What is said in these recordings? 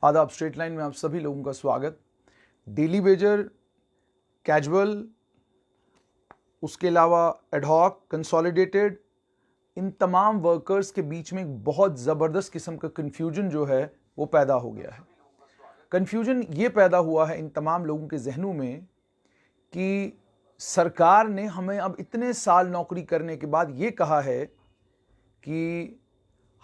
आदाब। Straight line में आप सभी लोगों का स्वागत। डेली वेजर, कैजुअल, उसके अलावा एडहॉक, कंसोलिडेटेड, इन तमाम वर्कर्स के बीच में एक बहुत ज़बरदस्त किस्म का कन्फ्यूजन जो है वो पैदा हो गया है। कन्फ्यूजन ये पैदा हुआ है इन तमाम लोगों के जहनों में कि सरकार ने हमें अब इतने साल नौकरी करने के बाद ये कहा है कि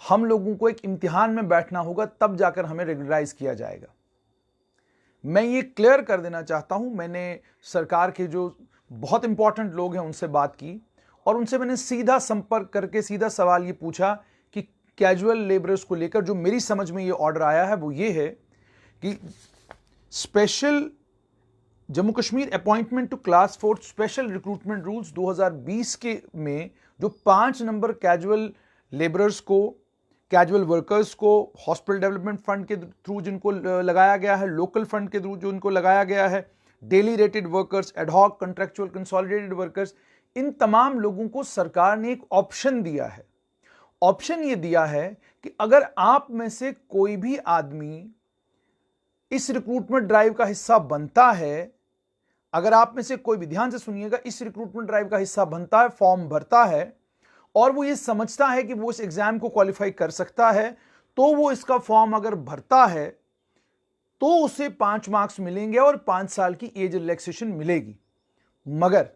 हम लोगों को एक इम्तिहान में बैठना होगा, तब जाकर हमें रेगुलराइज किया जाएगा। मैं ये क्लियर कर देना चाहता हूं, मैंने सरकार के जो बहुत इंपॉर्टेंट लोग हैं उनसे बात की और उनसे मैंने सीधा संपर्क करके सीधा सवाल ये पूछा कि कैजुअल लेबरर्स को लेकर जो मेरी समझ में ये ऑर्डर आया है वो ये है कि special Jammu Kashmir appointment to class 4 special recruitment rules 2020 के में जो 5 नंबर कैजुअल लेबरर्स को, कैजुअल वर्कर्स को हॉस्पिटल डेवलपमेंट फंड के थ्रू जिनको लगाया गया है, लोकल फंड के थ्रू जो उनको लगाया गया है, daily rated workers, ad hoc, contractual, consolidated workers, इन तमाम लोगों को सरकार ने एक ऑप्शन दिया है। ऑप्शन ये दिया है कि अगर आप में से कोई भी आदमी इस रिक्रूटमेंट ड्राइव का हिस्सा बनता है, अगर आप में से कोई भी, ध्यान से सुनिएगा, इस रिक्रूटमेंट ड्राइव का हिस्सा बनता है, फॉर्म भरता है और वो ये समझता है कि वो इस एग्जाम को क्वालिफाई कर सकता है, तो वो इसका फॉर्म अगर भरता है तो उसे 5 मार्क्स मिलेंगे और 5 साल की एज रिलैक्सेशन मिलेगी। मगर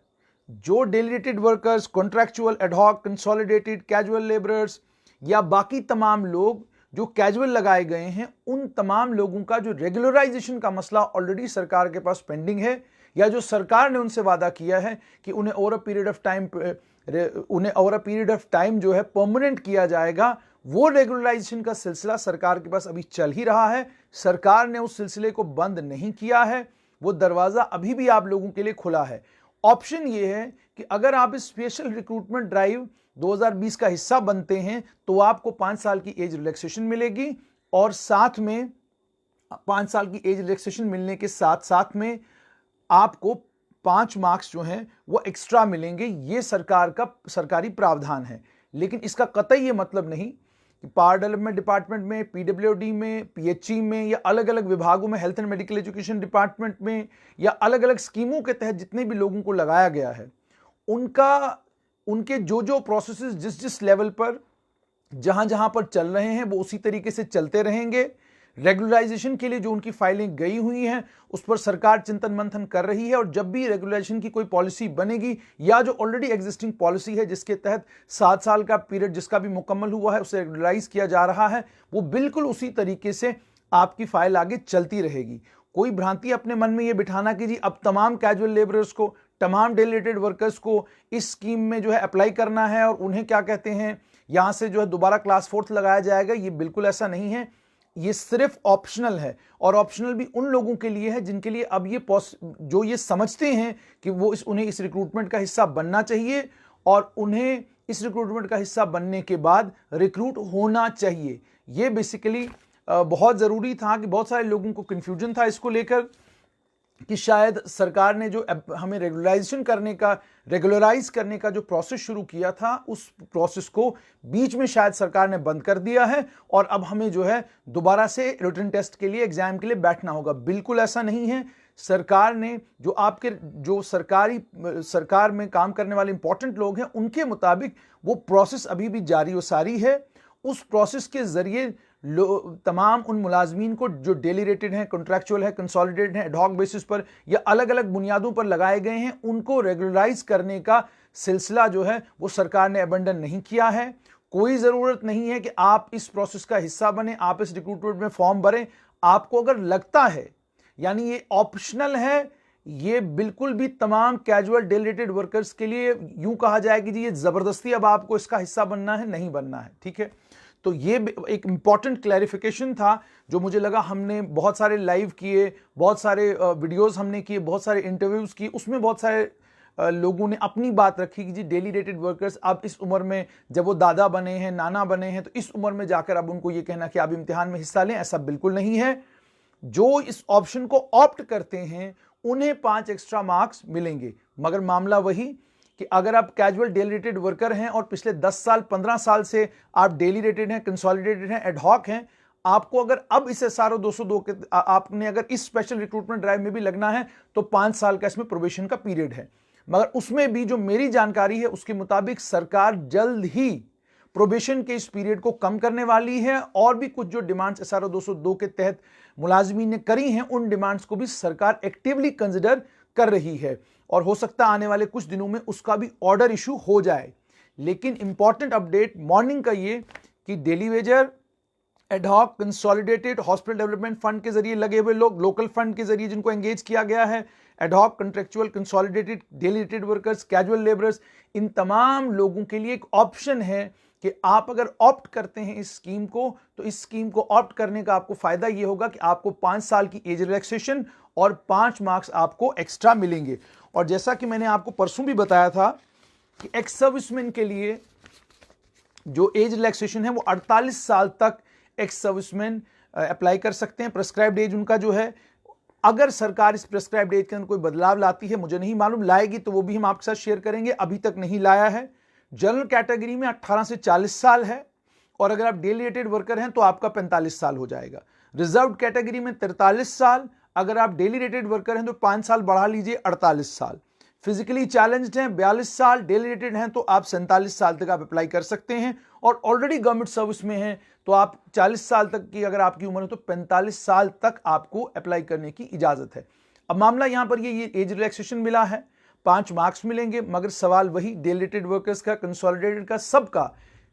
जो daily rated workers, contractual, ad hoc, consolidated, casual labourers या बाकी तमाम लोग जो कैजुअल लगाए गए हैं, उन तमाम लोगों का जो रेगुलराइजेशन का मसला ऑलरेडी सरकार के पास पेंडिंग है, या जो सरकार ने उनसे वादा किया है कि उन्हें over a period of time जो है परमानेंट किया जाएगा, वो रेगुलराइजेशन का सिलसिला सरकार के पास अभी चल ही रहा है। सरकार ने उस सिलसिले को बंद नहीं किया है, वो दरवाजा अभी भी आप लोगों के लिए खुला है। ऑप्शन ये है कि अगर आप इस स्पेशल रिक्रूटमेंट ड्राइव 2020 का हिस्सा बनते हैं तो आपको 5 साल की एज रिलैक्सेशन मिलेगी और साथ में 5 साल की एज रिलैक्सेशन मिलने के साथ साथ में आपको 5 मार्क्स जो हैं वो एक्स्ट्रा मिलेंगे। ये सरकार का सरकारी प्रावधान है। लेकिन इसका कतई ये मतलब नहीं कि पावर डेवलपमेंट डिपार्टमेंट में, पीडब्ल्यूडी में, पीएचई में या अलग अलग विभागों में, health and medical education department में या अलग अलग स्कीमों के तहत जितने भी लोगों को लगाया गया है, उनके जो प्रोसेसेस जिस लेवल पर जहां पर चल रहे हैं वो उसी तरीके से चलते रहेंगे। रेगुलराइजेशन के लिए जो उनकी फाइलें गई हुई हैं उस पर सरकार चिंतन मंथन कर रही है और जब भी रेगुलेशन की कोई पॉलिसी बनेगी या जो ऑलरेडी एग्जिस्टिंग पॉलिसी है जिसके तहत 7 साल का पीरियड जिसका भी मुकम्मल हुआ है उसे रेगुलराइज किया जा रहा है, वो बिल्कुल उसी तरीके से आपकी फाइल आगे चलती रहेगी। कोई भ्रांति अपने मन में ये बिठाना कि जी अब तमाम कैजुअल लेबरर्स को, तमाम डेली रेटेड वर्कर्स को इस स्कीम में जो है अप्लाई करना है और उन्हें क्या कहते हैं यहां से जो है दोबारा क्लास 4 लगाया जाएगा, ये बिल्कुल ऐसा नहीं है। ये सिर्फ ऑप्शनल है और ऑप्शनल भी उन लोगों के लिए है जिनके लिए अब जो ये समझते हैं कि वो उन्हें इस रिक्रूटमेंट का हिस्सा बनना चाहिए और उन्हें इस रिक्रूटमेंट का हिस्सा बनने के बाद रिक्रूट होना चाहिए। ये बेसिकली बहुत ज़रूरी था कि बहुत सारे लोगों को कन्फ्यूजन था इसको लेकर कि शायद सरकार ने जो हमें रेगुलराइज करने का जो प्रोसेस शुरू किया था उस प्रोसेस को बीच में शायद सरकार ने बंद कर दिया है और अब हमें जो है दोबारा से रिटन टेस्ट के लिए, एग्जाम के लिए बैठना होगा। बिल्कुल ऐसा नहीं है। सरकार ने जो सरकार में काम करने वाले इंपॉर्टेंट लोग हैं उनके मुताबिक वो प्रोसेस अभी भी जारी व सारी है। उस प्रोसेस के जरिए तमाम उन मुलाजमीन को जो डेली रेटेड हैं, कॉन्ट्रैक्चुअल है, कंसोलिडेटेड हैं, एडहॉक बेसिस पर या अलग अलग बुनियादों पर लगाए गए हैं, उनको रेगुलराइज करने का सिलसिला जो है वो सरकार ने अबंडन नहीं किया है। कोई ज़रूरत नहीं है कि आप इस प्रोसेस का हिस्सा बने, आप इस रिक्रूटमेंट में फॉर्म भरें। आपको अगर लगता है, यानी ये ऑप्शनल है, ये बिल्कुल भी तमाम कैजुअल डेली रेटेड वर्कर्स के लिए यूं कहा जाए कि जी ये ज़बरदस्ती अब आपको इसका हिस्सा बनना है, नहीं बनना है, ठीक है। तो ये एक इंपॉर्टेंट क्लैरिफिकेशन था जो मुझे लगा। हमने बहुत सारे लाइव किए, बहुत सारे वीडियोस हमने किए, बहुत सारे इंटरव्यूज़ किए, उसमें बहुत सारे लोगों ने अपनी बात रखी कि जी डेली रेटेड वर्कर्स अब इस उम्र में, जब वो दादा बने हैं, नाना बने हैं, तो इस उम्र में जाकर अब उनको ये कहना कि आप इम्तिहान में हिस्सा लें, ऐसा बिल्कुल नहीं है। जो इस ऑप्शन को ऑप्ट करते हैं उन्हें 5 एक्स्ट्रा मार्क्स मिलेंगे। मगर मामला वही कि अगर आप कैजुअल डेली रेटेड वर्कर हैं और पिछले 10 साल 15 साल से आप डेली रेटेड हैं, कंसोलिडेटेड हैं, एडहॉक हैं, आपको अगर अब इस SRO 202 के आपने अगर इस स्पेशल रिक्रूटमेंट ड्राइव में भी लगना है तो 5 साल का इसमें प्रोबेशन का पीरियड है। मगर उसमें भी जो मेरी जानकारी है उसके मुताबिक सरकार जल्द ही प्रोबेशन के इस पीरियड को कम करने वाली है और भी कुछ जो डिमांड्स SRO 202 के तहत मुलाजमीन ने करी हैं उन डिमांड्स को भी सरकार एक्टिवली कंसिडर कर रही है और हो सकता है आने वाले कुछ दिनों में उसका भी ऑर्डर इशू हो जाए। लेकिन इंपॉर्टेंट अपडेट मॉर्निंग का ये कि daily Vaser, ad hoc, consolidated, hospital development fund के जरिए लगे हुए लोग, लोकल फंड के जरिए जिनको एंगेज किया गया है, ad hoc, contractual, consolidated, daily rated workers, casual labourers, इन तमाम लोगों के लिए एक ऑप्शन है कि आप अगर ऑप्ट करते हैं इस स्कीम को तो इस स्कीम को ऑप्ट करने का आपको फायदा यह होगा कि आपको 5 साल की एज रिलैक्सेशन और 5 मार्क्स आपको एक्स्ट्रा मिलेंगे। और जैसा कि मैंने आपको परसों भी बताया था कि एक्स सर्विसमैन के लिए जो एज रिलैक्सेशन है वो 48 साल तक एक्स सर्विसमैन अप्लाई कर सकते हैं। प्रेस्क्राइब्ड एज उनका जो है, अगर सरकार इस प्रेस्क्राइब्ड एज के अंदर कोई बदलाव लाती है, मुझे नहीं मालूम, लाएगी तो वो भी हम आपके साथ शेयर करेंगे, अभी तक नहीं लाया है। जनरल कैटेगरी में 18 से 40 साल है और अगर आप डेली रेटेड वर्कर हैं तो आपका 45 साल हो जाएगा। रिजर्व्ड कैटेगरी में 43 साल, अगर आप डेली रेटेड वर्कर हैं तो 5 साल बढ़ा लीजिए 48 साल। फिजिकली चैलेंज्ड हैं 42 साल, डेली रेटेड हैं तो आप 47 साल तक आप अप्लाई कर सकते हैं और ऑलरेडी गवर्नमेंट सर्विस में हैं तो आप 40 साल तक की अगर आपकी उम्र है तो 45 साल तक आपको अप्लाई करने की इजाजत है। अब मामला यहां पर ये एज रिलैक्सेशन मिला है, 5 मार्क्स मिलेंगे, मगर सवाल वही डेली रेटेड वर्कर्स का, कंसोलिडेटेड का, सबका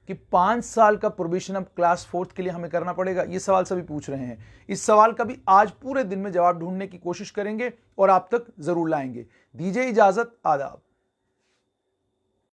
कि 5 साल का प्रोबेशन अब क्लास 4th के लिए हमें करना पड़ेगा। ये सवाल सभी पूछ रहे हैं। इस सवाल का भी आज पूरे दिन में जवाब ढूंढने की कोशिश करेंगे और आप तक जरूर लाएंगे। दीजिए इजाजत, आदाब।